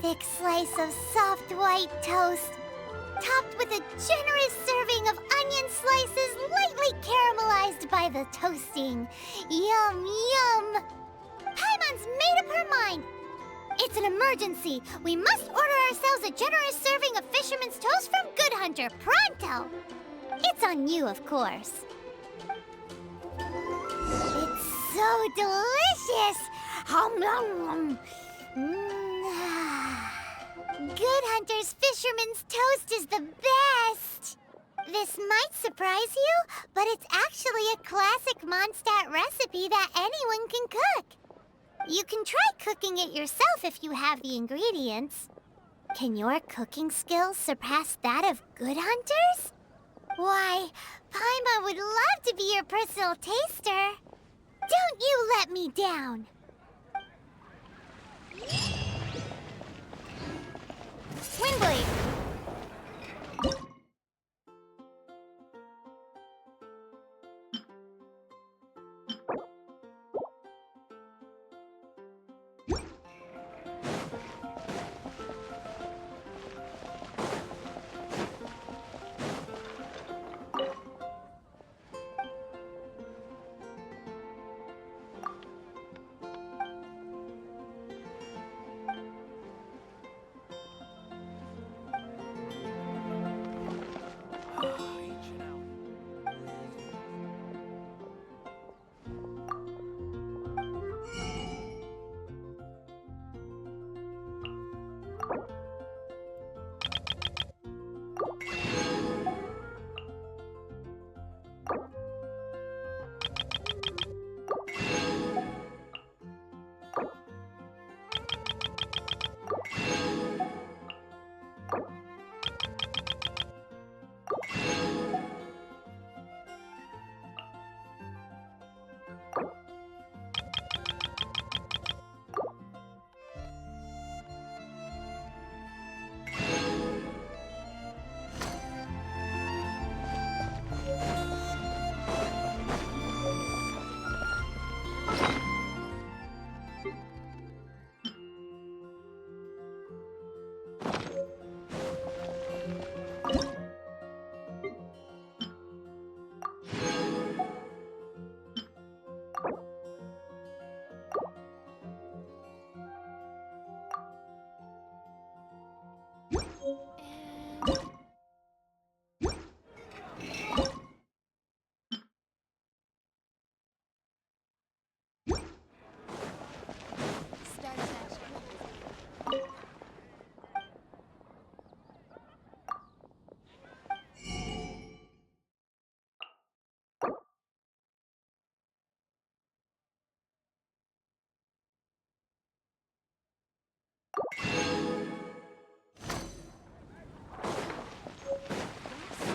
thick slice of soft white toast, topped with a generous serving of onion slices lightly caramelized by the toasting. Yum, yum! Paimon's made up her mind. It's an emergency. We must order ourselves a generous serving of fisherman's toast from Good Hunter, pronto! It's on you, of course. It's so delicious! Hum, nom, nom. Good Hunter's fisherman's toast is the best! This might surprise you, but it's actually a classic Mondstadt recipe that anyone can cook. You can try cooking it yourself if you have the ingredients. Can your cooking skills surpass that of Good Hunter's? Why, Paimon would love to be your personal taster. Don't you let me down! Windblade!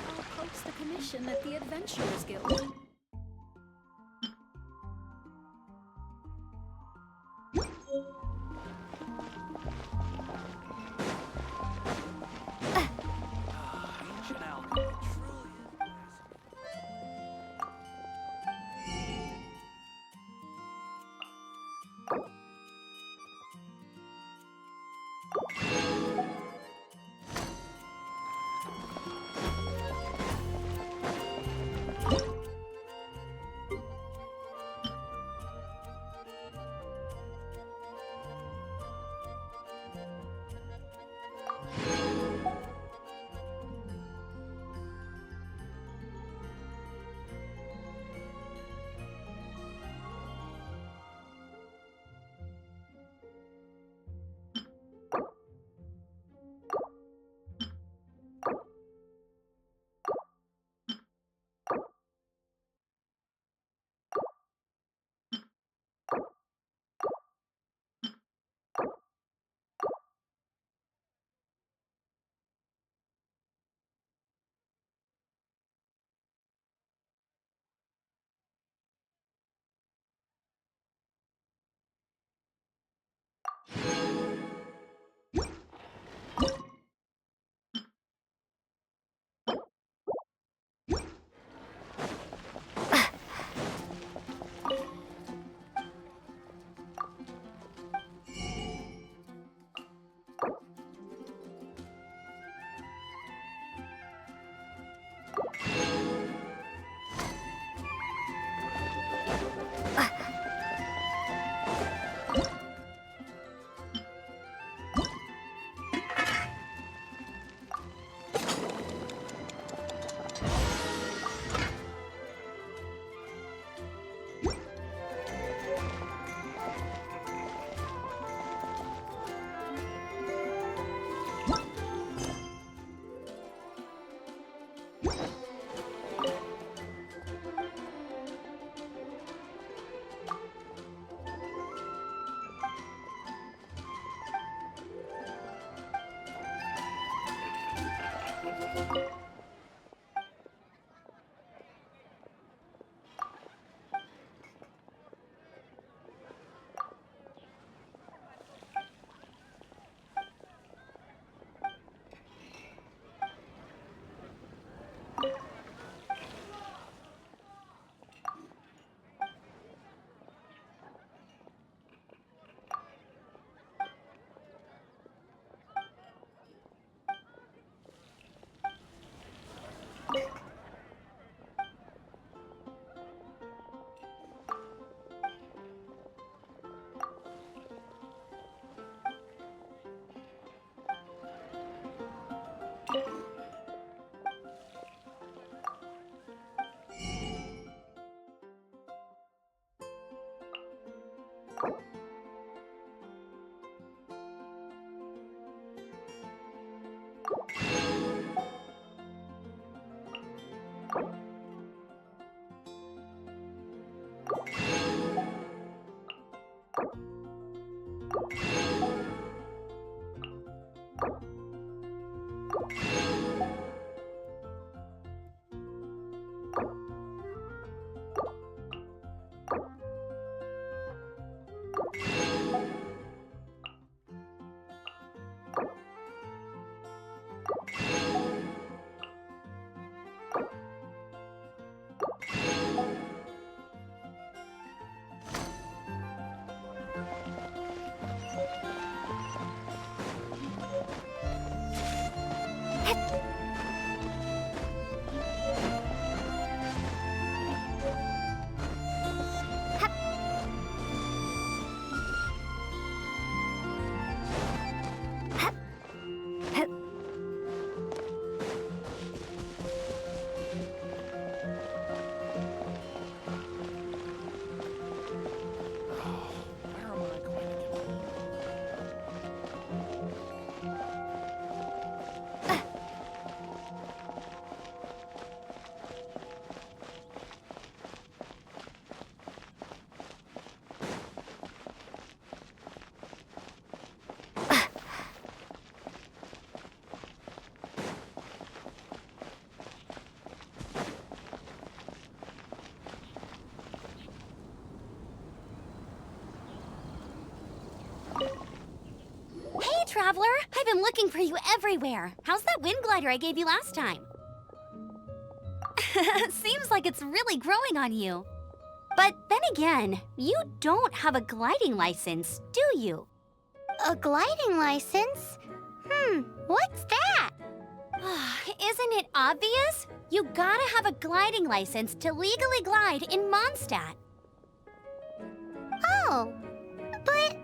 I'll post the commission at the Adventurers Guild. Traveler, I've been looking for you everywhere. How's that wind glider I gave you last time? Seems like it's really growing on you. But then again, you don't have a gliding license, do you? A gliding license? What's that? Isn't it obvious? You gotta have a gliding license to legally glide in Mondstadt. Oh, but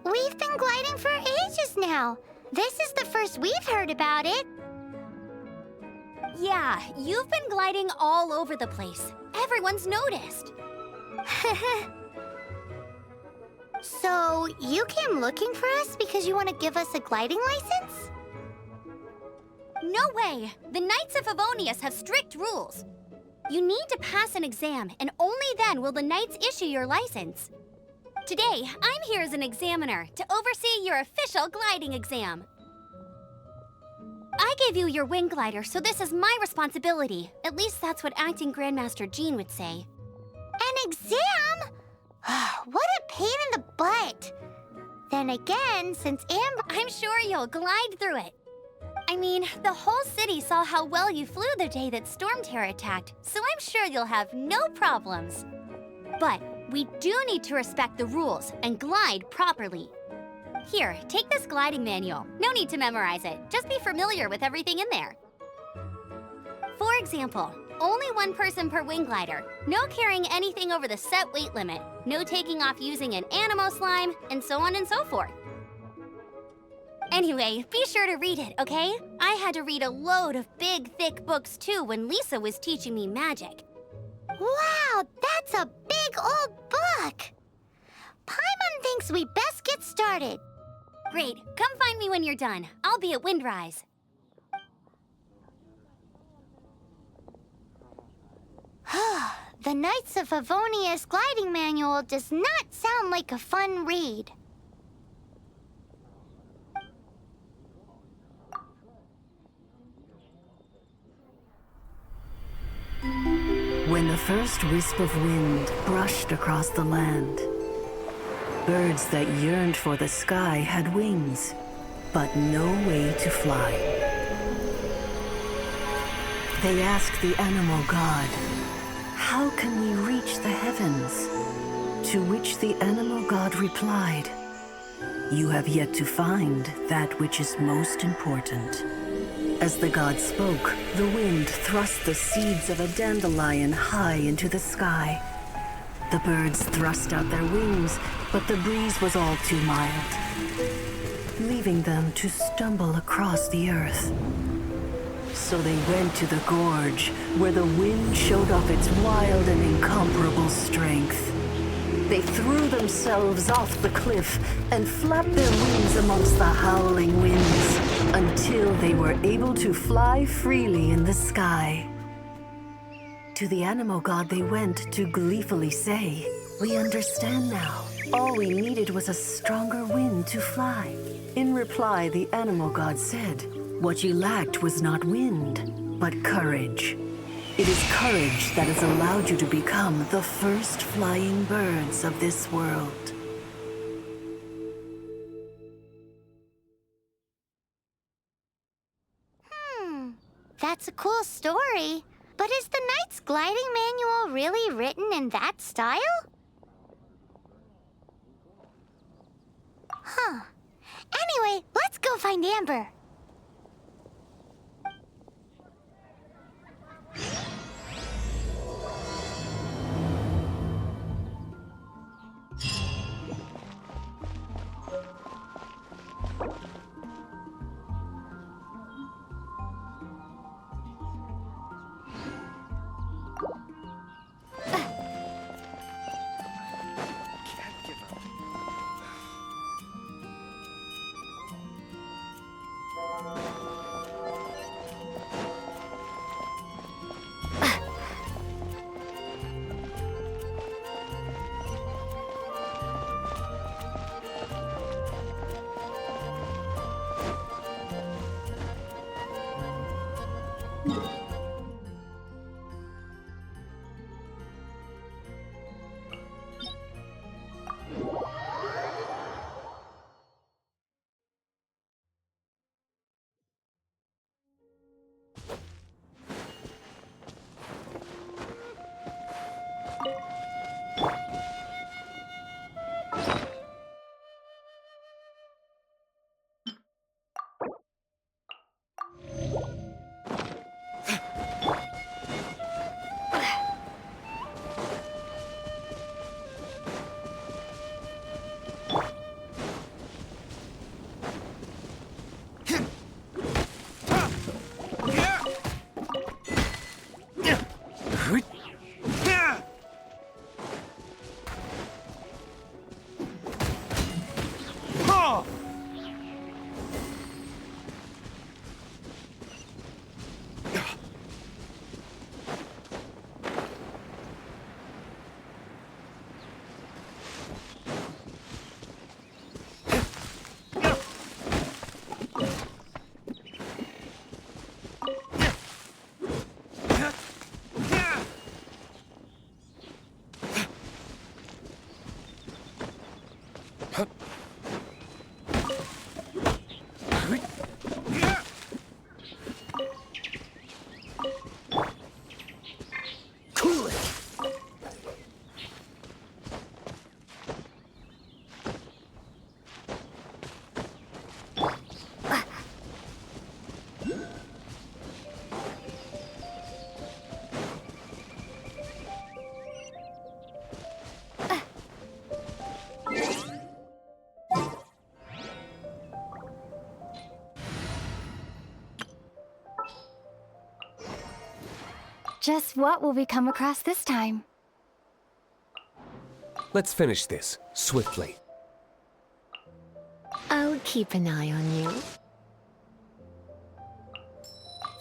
we've been gliding for ages now. This is the first we've heard about it. Yeah, you've been gliding all over the place. Everyone's noticed. So, you came looking for us because you want to give us a gliding license? No way! The Knights of Favonius have strict rules. You need to pass an exam, and only then will the Knights issue your license. Today, I'm here as an examiner to oversee your official gliding exam. I gave you your wing glider, so this is my responsibility. At least that's what Acting Grandmaster Jean would say. An exam? What a pain in the butt. Then again, since Amber... I'm sure you'll glide through it. I mean, the whole city saw how well you flew the day that Storm Terror attacked, so I'm sure you'll have no problems. But we do need to respect the rules and glide properly. Here, take this gliding manual. No need to memorize it. Just be familiar with everything in there. For example, only one person per wing glider, no carrying anything over the set weight limit, no taking off using an animo slime, and so on and so forth. Anyway, be sure to read it, okay? I had to read a load of big, thick books too when Lisa was teaching me magic. Wow, that's a big old book! Paimon thinks we best get started. Great, come find me when you're done. I'll be at Windrise. The Knights of Favonius gliding manual does not sound like a fun read. first wisp of wind brushed across the land. Birds that yearned for the sky had wings, but no way to fly. They asked the animal god, "How can we reach the heavens?" To which the animal god replied, "You have yet to find that which is most important." As the god spoke, the wind thrust the seeds of a dandelion high into the sky. The birds thrust out their wings, but the breeze was all too mild, leaving them to stumble across the earth. So they went to the gorge, where the wind showed off its wild and incomparable strength. They threw themselves off the cliff and flapped their wings amongst the howling winds until they were able to fly freely in the sky. To the animal god they went to gleefully say, "We understand now. All we needed was a stronger wind to fly." In reply, the animal god said, "What you lacked was not wind, but courage. It is courage that has allowed you to become the first flying birds of this world." That's a cool story. But is the Knight's Gliding Manual really written in that style? Huh. Anyway, let's go find Amber. Just what will we come across this time? Let's finish this, swiftly. I'll keep an eye on you.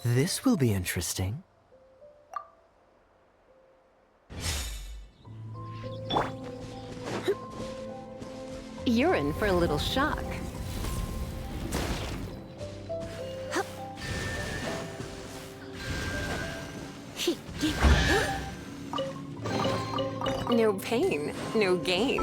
This will be interesting. You're in for a little shock. No pain, no gain.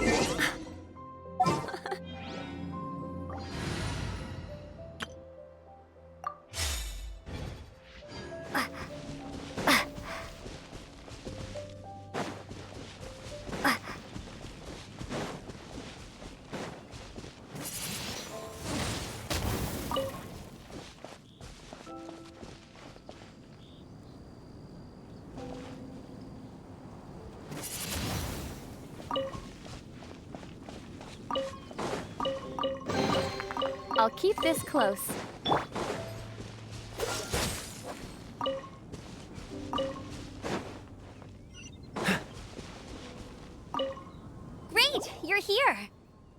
I'll keep this close. Great, you're here.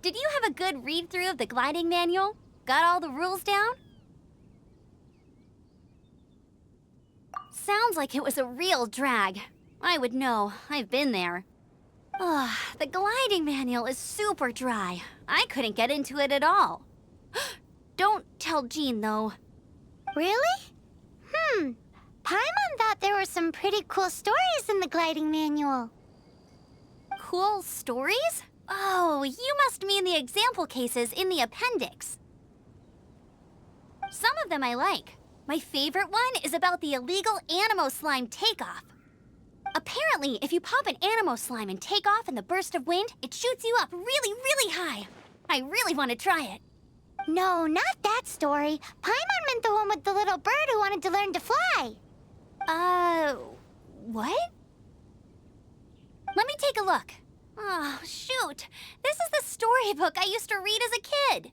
Did you have a good read-through of the gliding manual? Got all the rules down? Sounds like it was a real drag. I would know. I've been there. Ugh, the gliding manual is super dry. I couldn't get into it at all. Don't tell Jean, though. Really? Paimon thought there were some pretty cool stories in the gliding manual. Cool stories? Oh, you must mean the example cases in the appendix. Some of them I like. My favorite one is about the illegal Animo Slime takeoff. Apparently, if you pop an Animo Slime and take off in the burst of wind, it shoots you up really, really high. I really want to try it. No, not that story. Paimon meant the one with the little bird who wanted to learn to fly. What? Let me take a look. Oh, shoot. This is the storybook I used to read as a kid.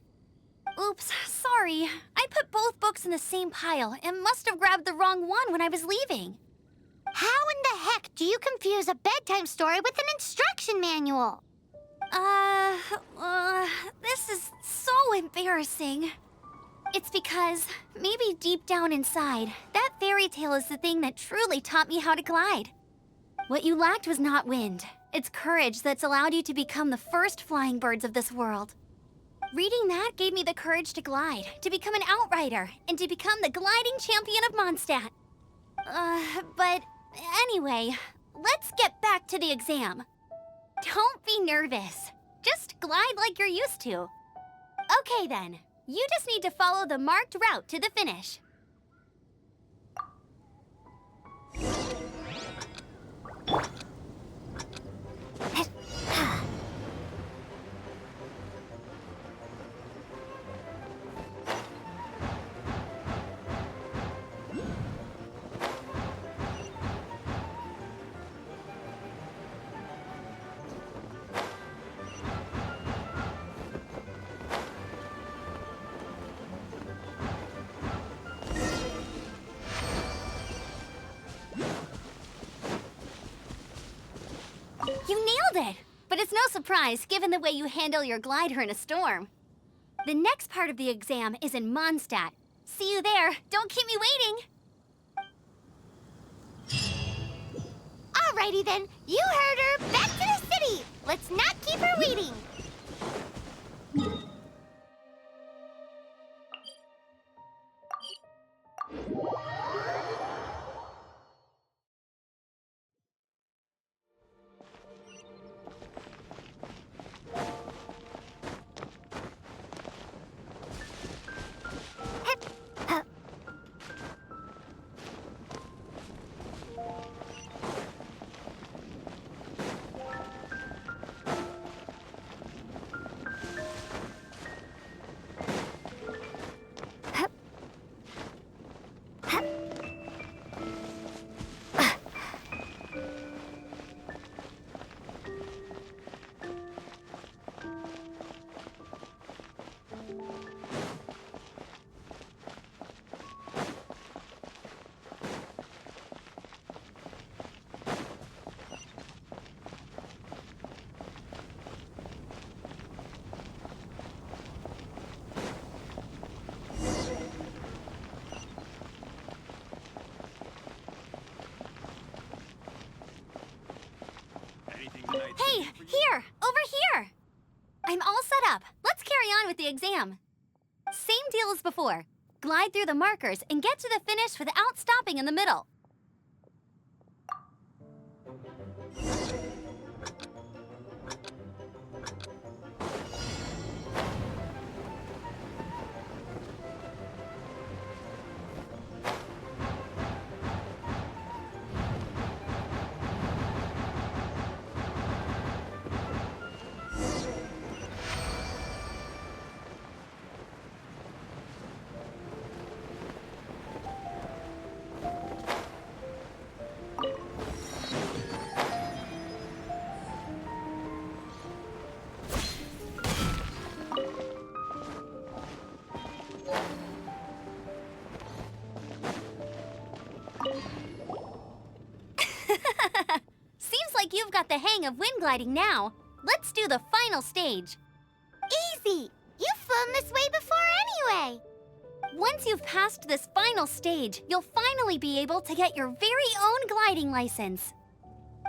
Oops, sorry. I put both books in the same pile and must have grabbed the wrong one when I was leaving. How in the heck do you confuse a bedtime story with an instruction manual? This is so embarrassing. It's because, maybe deep down inside, that fairy tale is the thing that truly taught me how to glide. What you lacked was not wind. It's courage that's allowed you to become the first flying birds of this world. Reading that gave me the courage to glide, to become an outrider, and to become the gliding champion of Mondstadt. But anyway, let's get back to the exam. Don't be nervous. Just glide like you're used to. Okay then, you just need to follow the marked route to the finish. You nailed it! But it's no surprise, given the way you handle your glider in a storm. The next part of the exam is in Mondstadt. See you there. Don't keep me waiting. Alrighty then, you heard her. Back to the city. Let's not keep her waiting. Hey, here! Over here! I'm all set up. Let's carry on with the exam. Same deal as before. Glide through the markers and get to the finish without stopping in the middle. got the hang of wind gliding now. Let's do the final stage. Easy! You've flown this way before anyway! Once you've passed this final stage, you'll finally be able to get your very own gliding license.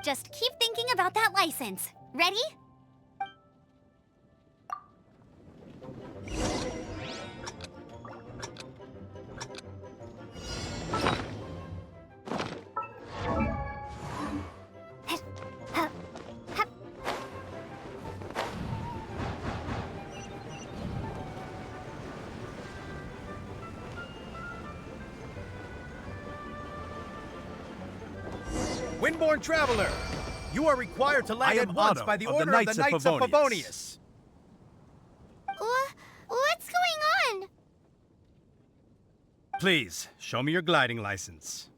Just keep thinking about that license. Ready? Windborne traveler, you are required to land at once by the order of the Knights of Favonius. What's going on? Please, show me your gliding license.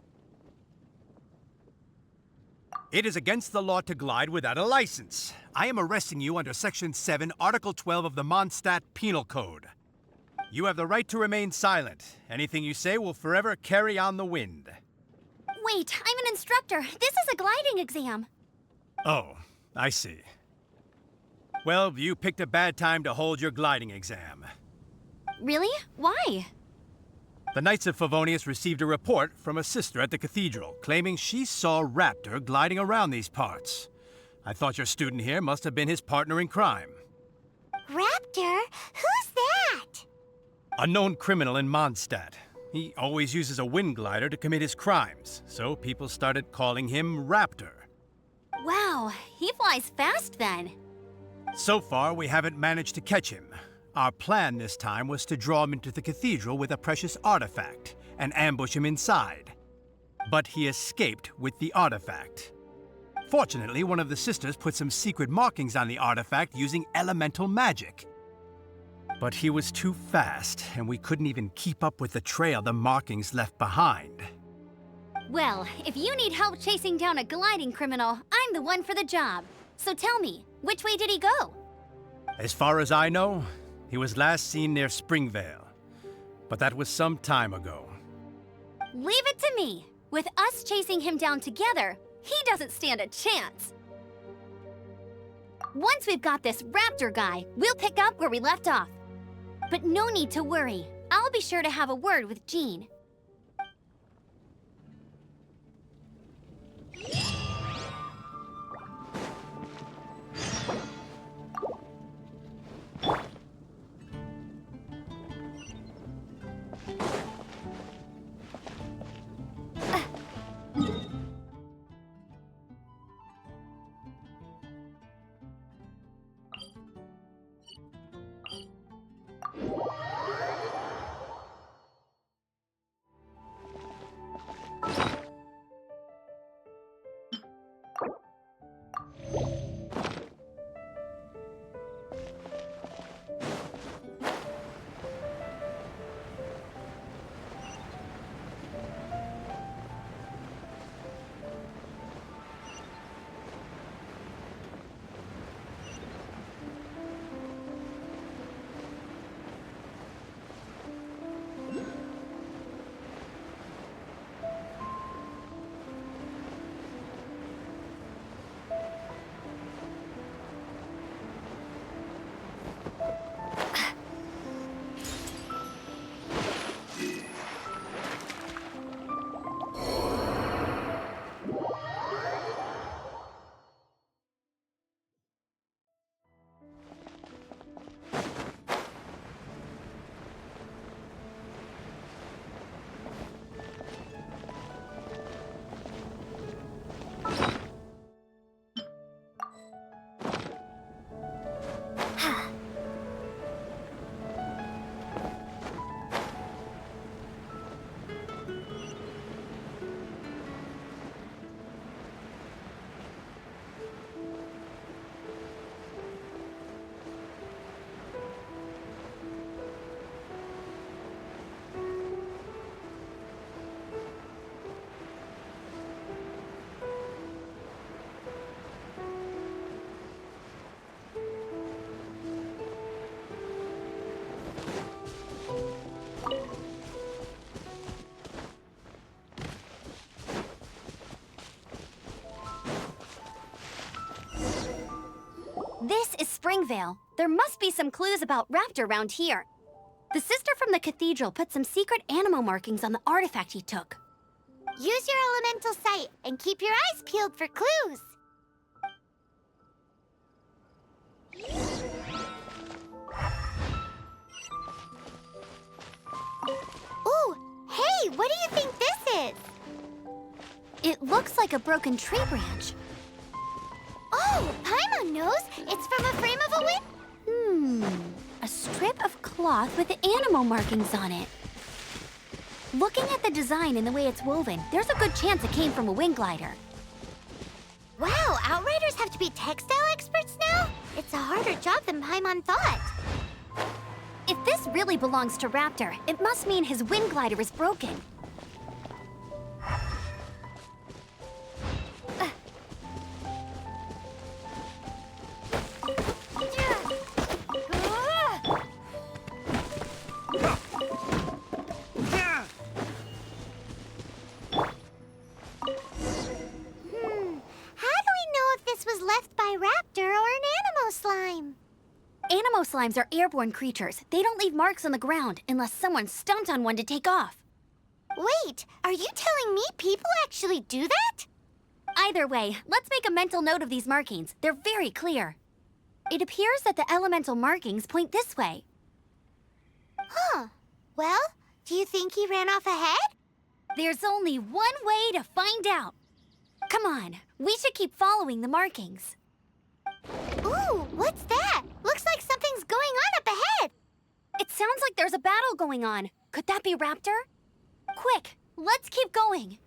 It is against the law to glide without a license. I am arresting you under Section 7, Article 12 of the Mondstadt Penal Code. You have the right to remain silent. Anything you say will forever carry on the wind. Wait, I'm an instructor. This is a gliding exam. Oh, I see. Well, you picked a bad time to hold your gliding exam. Really? Why? The Knights of Favonius received a report from a sister at the cathedral claiming she saw Raptor gliding around these parts. I thought your student here must have been his partner in crime. Raptor? Who's that? A known criminal in Mondstadt. He always uses a wind glider to commit his crimes, so people started calling him Raptor. Wow, he flies fast then. So far, we haven't managed to catch him. Our plan this time was to draw him into the cathedral with a precious artifact and ambush him inside. But he escaped with the artifact. Fortunately, one of the sisters put some secret markings on the artifact using elemental magic. But he was too fast, and we couldn't even keep up with the trail the markings left behind. Well, if you need help chasing down a gliding criminal, I'm the one for the job. So tell me, which way did he go? As far as I know, he was last seen near Springvale. But that was some time ago. Leave it to me. With us chasing him down together, he doesn't stand a chance. Once we've got this Raptor guy, we'll pick up where we left off. But no need to worry. I'll be sure to have a word with Jean. Vale. There must be some clues about Raptor around here. The sister from the cathedral put some secret animal markings on the artifact he took. Use your elemental sight and keep your eyes peeled for clues. Ooh, hey, what do you think this is? It looks like a broken tree branch. Oh, Paimon knows. It's from a frame of a wind. A strip of cloth with animal markings on it. Looking at the design and the way it's woven, there's a good chance it came from a wind glider. Wow, Outriders have to be textile experts now? It's a harder job than Paimon thought. If this really belongs to Raptor, it must mean his wind glider is broken. Animo slimes are airborne creatures. They don't leave marks on the ground unless someone stomped on one to take off. Wait, are you telling me people actually do that? Either way, let's make a mental note of these markings. They're very clear. It appears that the elemental markings point this way. Huh. Well, do you think he ran off ahead? There's only one way to find out. Come on, we should keep following the markings. Ooh, what's that? Looks like something's going on up ahead. It sounds like there's a battle going on. Could that be Raptor? Quick, let's keep going.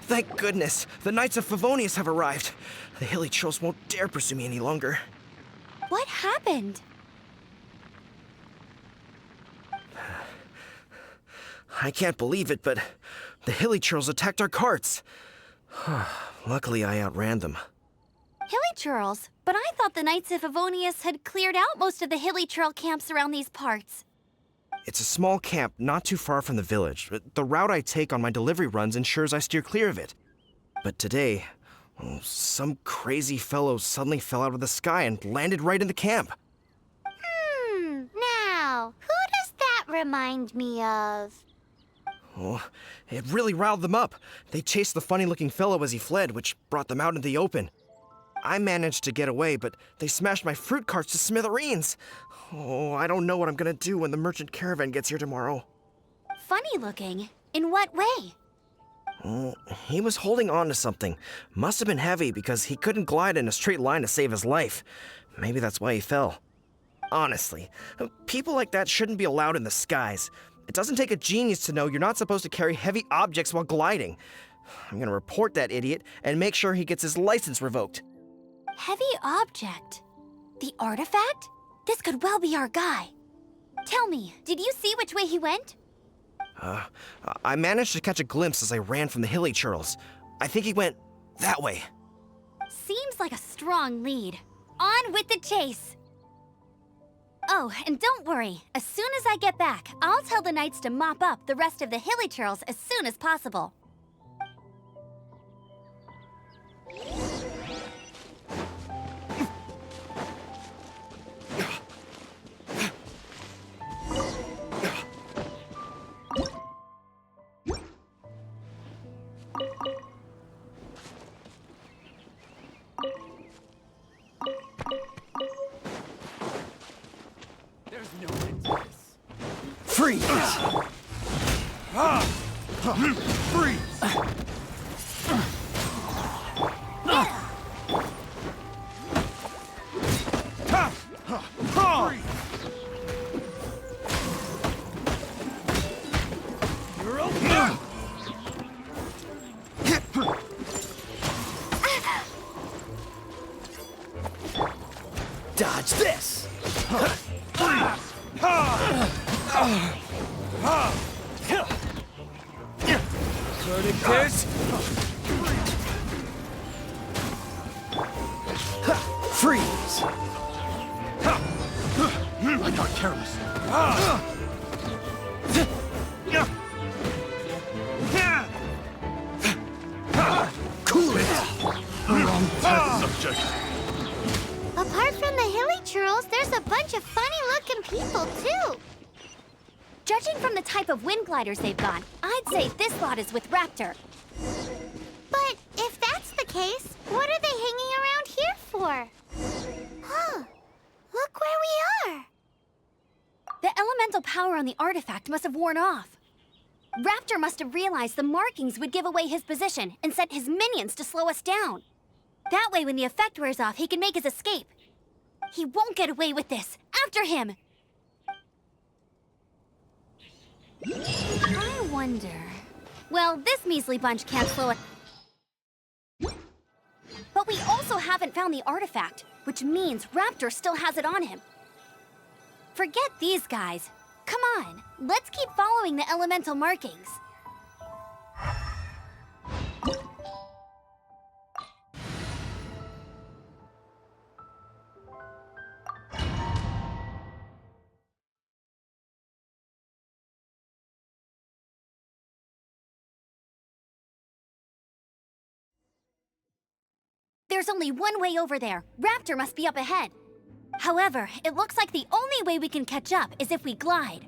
Thank goodness, the Knights of Favonius have arrived. The hilly trolls won't dare pursue me any longer. What happened? I can't believe it, but the hilly trolls attacked our carts. Luckily, I outran them. Hilly churls? But I thought the Knights of Favonius had cleared out most of the hilly churl camps around these parts. It's a small camp not too far from the village. The route I take on my delivery runs ensures I steer clear of it. But today, some crazy fellow suddenly fell out of the sky and landed right in the camp. Now, who does that remind me of? Oh, it really riled them up. They chased the funny-looking fellow as he fled, which brought them out into the open. I managed to get away, but they smashed my fruit carts to smithereens. Oh, I don't know what I'm gonna do when the merchant caravan gets here tomorrow. Funny looking? In what way? Oh, he was holding on to something. Must have been heavy because he couldn't glide in a straight line to save his life. Maybe that's why he fell. Honestly, people like that shouldn't be allowed in the skies. It doesn't take a genius to know you're not supposed to carry heavy objects while gliding. I'm gonna report that idiot and make sure he gets his license revoked. Heavy object? The artifact? This could well be our guy. Tell me, did you see which way he went? I managed to catch a glimpse as I ran from the hilly churls. I think he went that way. Seems like a strong lead. On with the chase! Oh, and don't worry. As soon as I get back, I'll tell the knights to mop up the rest of the hilly churls as soon as possible. There's no end to this. Freeze! Freeze! You're okay. Dodge this! Tourniquet! Freeze! I got careless. Cool it! Wrong test subject. Apart from the hilly churls, there's a bunch of funny-looking people, too. Judging from the type of wind gliders they've got, I'd say this lot is with Raptor. But if that's the case, what are they hanging around here for? Huh. Look where we are. The elemental power on the artifact must have worn off. Raptor must have realized the markings would give away his position and sent his minions to slow us down. That way, when the effect wears off, he can make his escape. He won't get away with this. After him! I wonder... Well, this measly bunch can't slow it. But we also haven't found the artifact, which means Raptor still has it on him. Forget these guys. Come on, let's keep following the elemental markings. There's only one way over there. Raptor must be up ahead. However, it looks like the only way we can catch up is if we glide.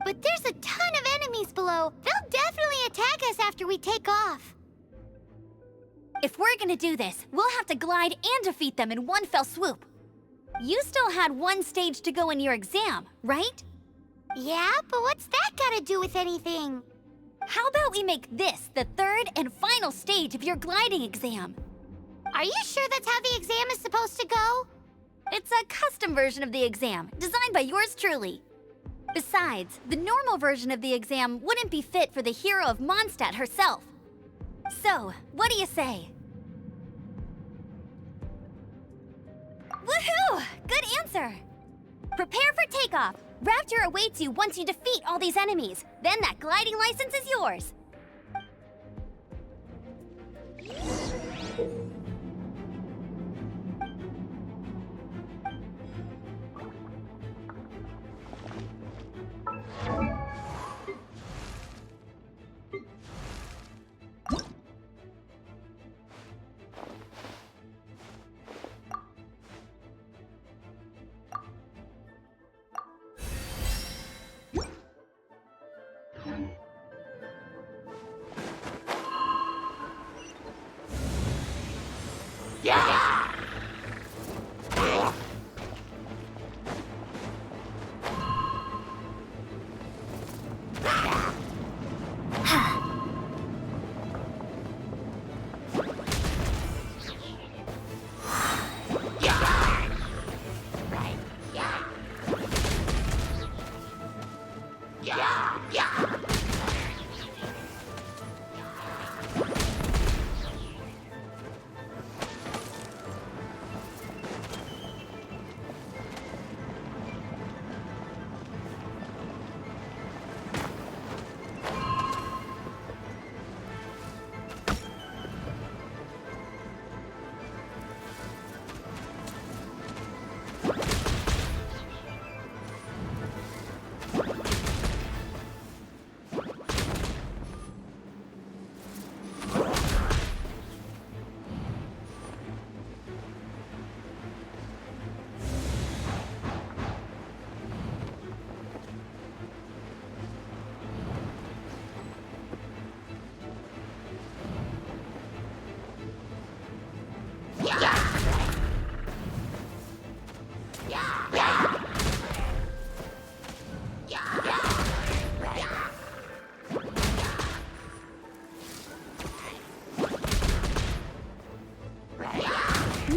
But there's a ton of enemies below. They'll definitely attack us after we take off. If we're gonna do this, we'll have to glide and defeat them in one fell swoop. You still had one stage to go in your exam, right? Yeah, but what's that got to do with anything? How about we make this the third and final stage of your gliding exam? Are you sure that's how the exam is supposed to go? It's a custom version of the exam, designed by yours truly. Besides, the normal version of the exam wouldn't be fit for the hero of Mondstadt herself. So, what do you say? Woohoo! Good answer! Prepare for takeoff. Raptor awaits you once you defeat all these enemies. Then that gliding license is yours.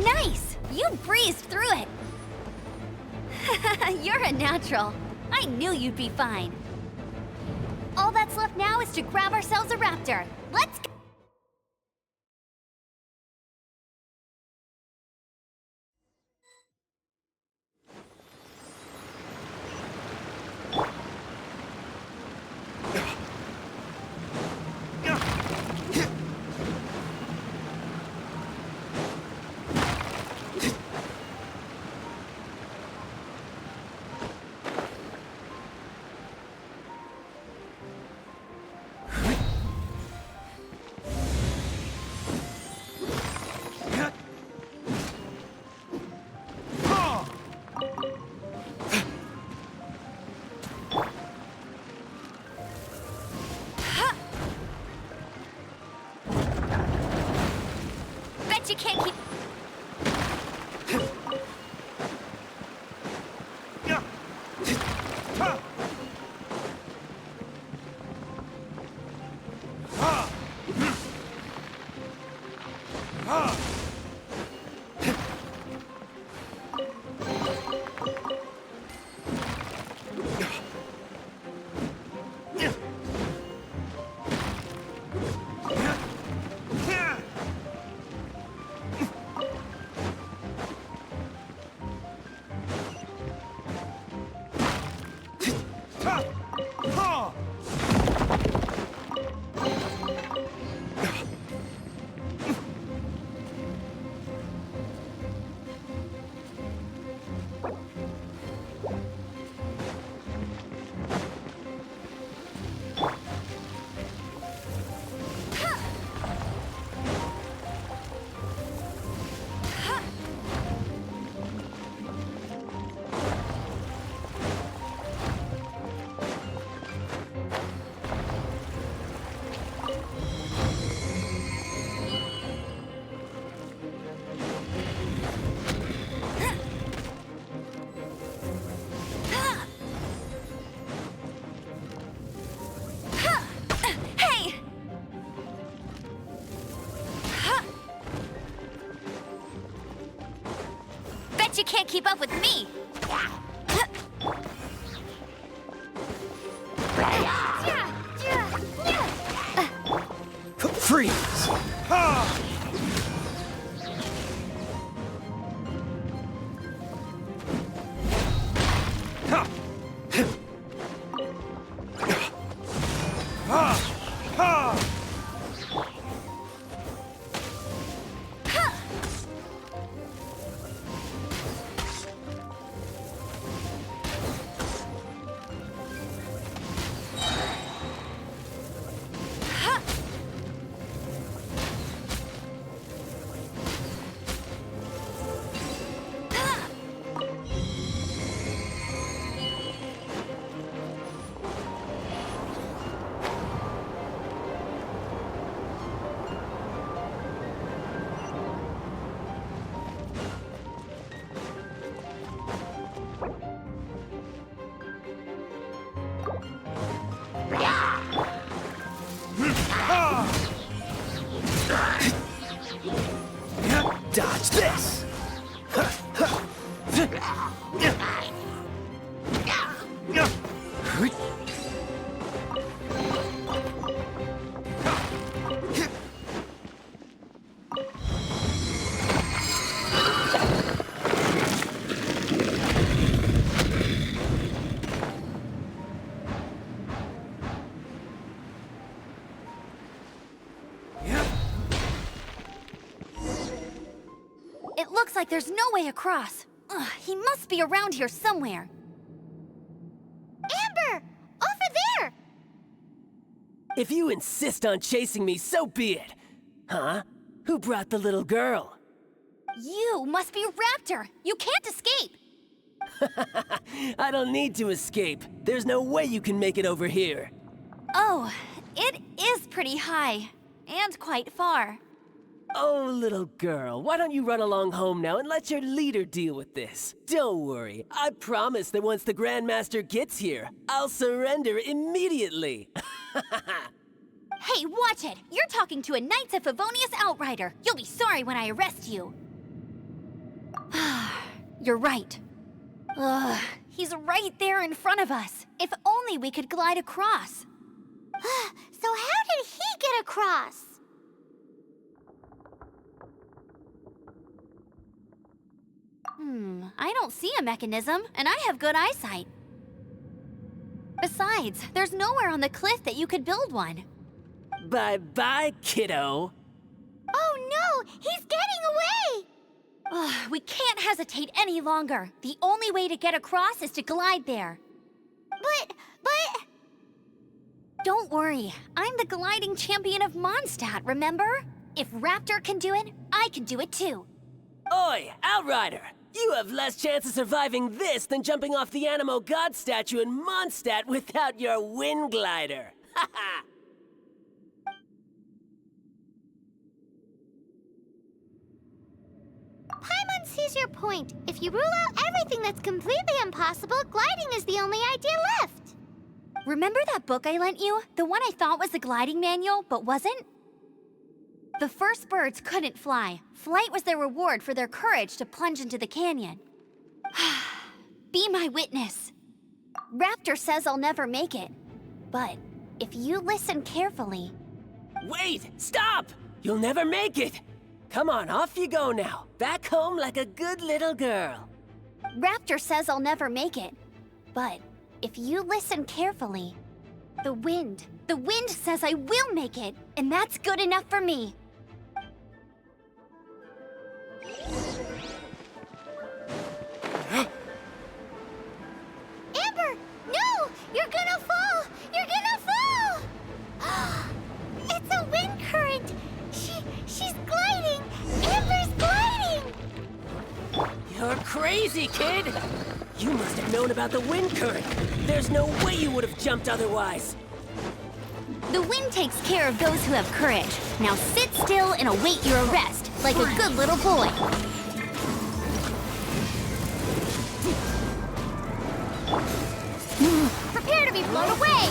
Nice! You breezed through it! You're a natural. I knew you'd be fine. All that's left now is to grab ourselves a raptor. Let's go! keep up with me. Freeze! Dodge this! It looks like there's no way across. Ugh, he must be around here somewhere. Amber! Over there! If you insist on chasing me, so be it. Huh? Who brought the little girl? You must be Raptor. You can't escape. I don't need to escape. There's no way you can make it over here. Oh, it is pretty high. And quite far. Oh, little girl, why don't you run along home now and let your leader deal with this? Don't worry, I promise that once the Grandmaster gets here, I'll surrender immediately. Hey, watch it! You're talking to a Knights of Favonius outrider. You'll be sorry when I arrest you. You're right. Ugh, he's right there in front of us. If only we could glide across. So how did he get across? I don't see a mechanism, and I have good eyesight. Besides, there's nowhere on the cliff that you could build one. Bye-bye, kiddo. Oh no! He's getting away! Ugh, we can't hesitate any longer. The only way to get across is to glide there. But... Don't worry, I'm the gliding champion of Mondstadt, remember? If Raptor can do it, I can do it too. Oi, Outrider! You have less chance of surviving this than jumping off the Animo God statue in Mondstadt without your wind glider. Haha! Paimon sees your point. If you rule out everything that's completely impossible, gliding is the only idea left. Remember that book I lent you? The one I thought was the gliding manual, but wasn't? The first birds couldn't fly. Flight was their reward for their courage to plunge into the canyon. Be my witness. Raptor says I'll never make it. But if you listen carefully... Wait! Stop! You'll never make it! Come on, off you go now. Back home like a good little girl. Raptor says I'll never make it. But if you listen carefully... The wind says I will make it, and that's good enough for me. Amber! No! You're gonna fall! You're gonna fall! It's a wind current! She's gliding! Amber's gliding! You're crazy, kid! You must have known about the wind current. There's no way you would have jumped otherwise. The wind takes care of those who have courage. Now sit still and await your arrest, like a good little boy. Prepare to be blown away!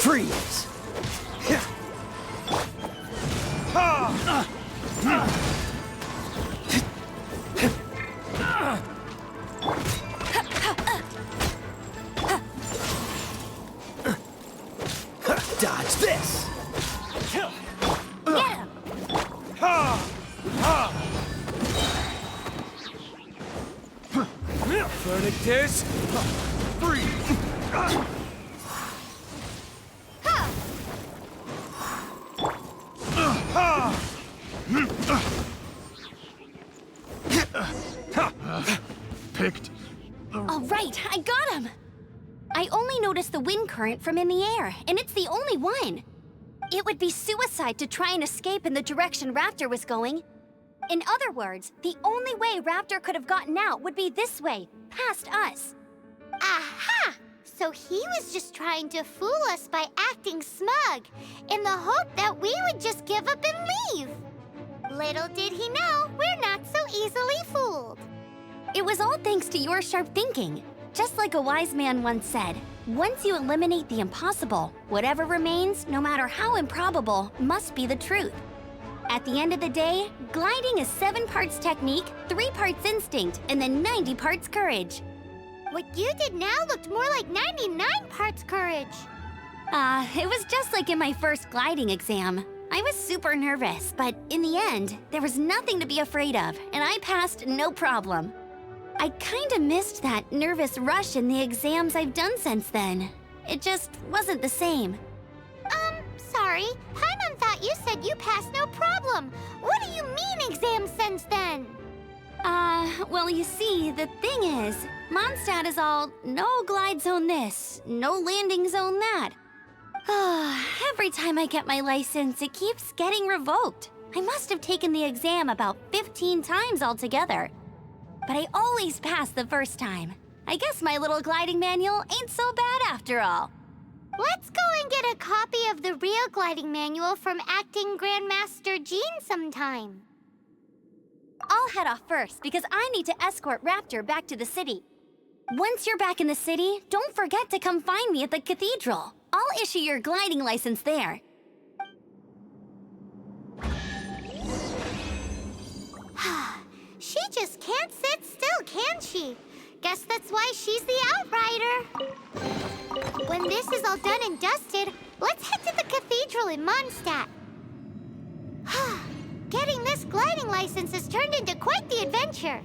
Freeze! Dodge this! Get him! Furnictus! Freeze! Picked. All right, I got him! I only noticed the wind current from in the air, and it's the only one. It would be suicide to try and escape in the direction Raptor was going. In other words, the only way Raptor could have gotten out would be this way, past us. Aha! So he was just trying to fool us by acting smug, in the hope that we would just give up and leave. Little did he know, we're not so easily fooled. It was all thanks to your sharp thinking. Just like a wise man once said, once you eliminate the impossible, whatever remains, no matter how improbable, must be the truth. At the end of the day, gliding is 7 parts technique, 3 parts instinct, and then 90 parts courage. What you did now looked more like 99 parts courage. It was just like in my first gliding exam. I was super nervous, but in the end, there was nothing to be afraid of, and I passed no problem. I kinda missed that nervous rush in the exams I've done since then. It just wasn't the same. Sorry. Paimon thought you said you passed no problem. What do you mean exam since then? Well, you see, the thing is, Mondstadt is all no glide zone this, no landing zone that. Every time I get my license, it keeps getting revoked. I must have taken the exam about 15 times altogether. But I always pass the first time. I guess my little gliding manual ain't so bad after all. Let's go and get a copy of the real gliding manual from Acting Grandmaster Jean sometime. I'll head off first because I need to escort Raptor back to the city. Once you're back in the city, don't forget to come find me at the cathedral. I'll issue your gliding license there. She just can't sit still, can she? Guess that's why she's the outrider. When this is all done and dusted, let's head to the cathedral in Mondstadt. Getting this gliding license has turned into quite the adventure.